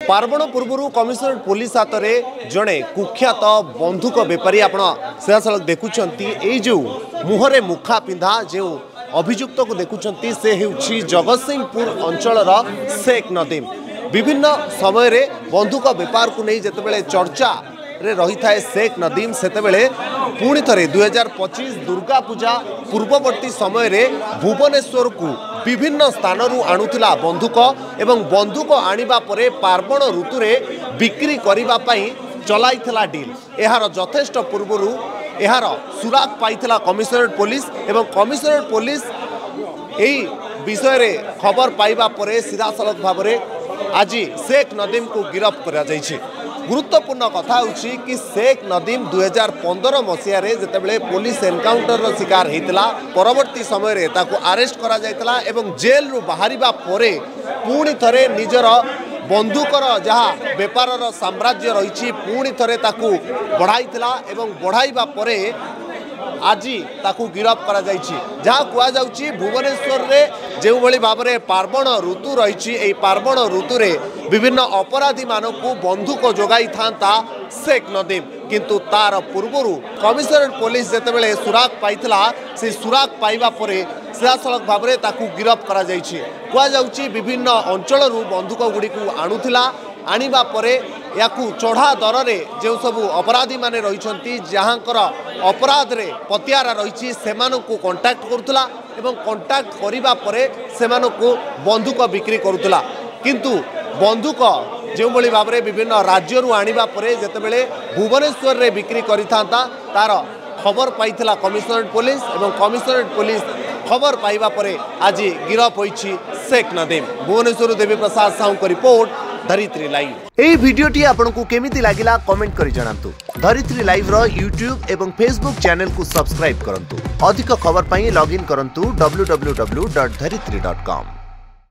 पार्वण पूर्व commissionerate police हाथ में जड़े कुख्यात बंधुक बेपारी आप सीधासल देखुंट जो मुहरे मुखा पिंधा जो अभियुक्त को देखुंट से होउछि जगतसिंहपुर अंचल शेख नदीम। विभिन्न समय रे बंधुक बेपार को नहीं जितेबाला चर्चा रे रही थाए शेख नदीम सेतेबेले पुणी थे 2025 दुर्गा पूजा पूर्ववर्ती समय रे भुवनेश्वर को विभिन्न स्थान आणुला बंधुक एवं बंधुक आनिबा परे पार्वण ऋतु रे बिक्री करिबा पई चलाइथिला डील। एहार यथेष्ट पूर्वरु एहार सुराग पाइथिला कमिशनरेट पुलिस एवं कमिशनरेट पुलिस एही विषय रे खबर पाइबा परे सीधासलख भाव में आज शेख नदीम को गिरफ्त करा जायछि। गुरुत्वपूर्ण कथा होछि कि शेख नदीम 2015 मसीह जितेबाला पुलिस एनकाउंटर शिकार होता परवर्ती समय रे ताको अरेस्ट करा जायतला एवं जेल रु बाहरिबा परे पुणी थरे निजर बंधुकर जहाँ बेपार साम्राज्य रही पुणी थरे ताकू बढ़ाईला एवं बढ़ाइबा परे आज ताकू गिरफ्त करा जायछि। जहाँ कुआ जाउछि भुवनेश्वर रे जो भली भाव में पार्वण ऋतु रही पार्वण ऋतु रे विभिन्न अपराधी मानकू बंधुक जोगाई था शेख नदीम किंतु तार पूर्वर कमिशनरेट पुलिस जितेबाला सुराग पाइथिला से सुराग पाइबा परे सीधासलख भाव में ताकू गिरफ्त करा जायछि। कुआ जाउछि विभिन्न अंचल बंधुक गुड़ी को आणुथिला आनिबा परे याकू चढ़ा दर रे जो सब अपराधी माने रही जहाँकर अपराध रे पतियारा रही सेमानकू कांटेक्ट करुला एवं कांटेक्ट करिबा परे सेमानकू बंधुक बिक्री करुला किंतु बंधुक जो भली भाव में विभिन्न राज्य आनिबा परे जेतेबेले भुवनेश्वर रे बिक्री करिथा तार खबर पाइथिला कमिशनरेट पुलिस एवं कमिशनरेट पुलिस खबर पाइबा परे आज गिरफ्त होइछि शेख नदीम। भुवनेश्वर देवी प्रसाद साहू को रिपोर्ट धरित्री लाइव। एई वीडियोटी आपनकु केमिति लागिला कमेंट करि जणांतु। धरित्री लाइव रो यूट्यूब एवं फेसबुक चैनल को सब्सक्राइब करंतु। अधिक खबर पई लॉगिन करंतु www.dharitri.com।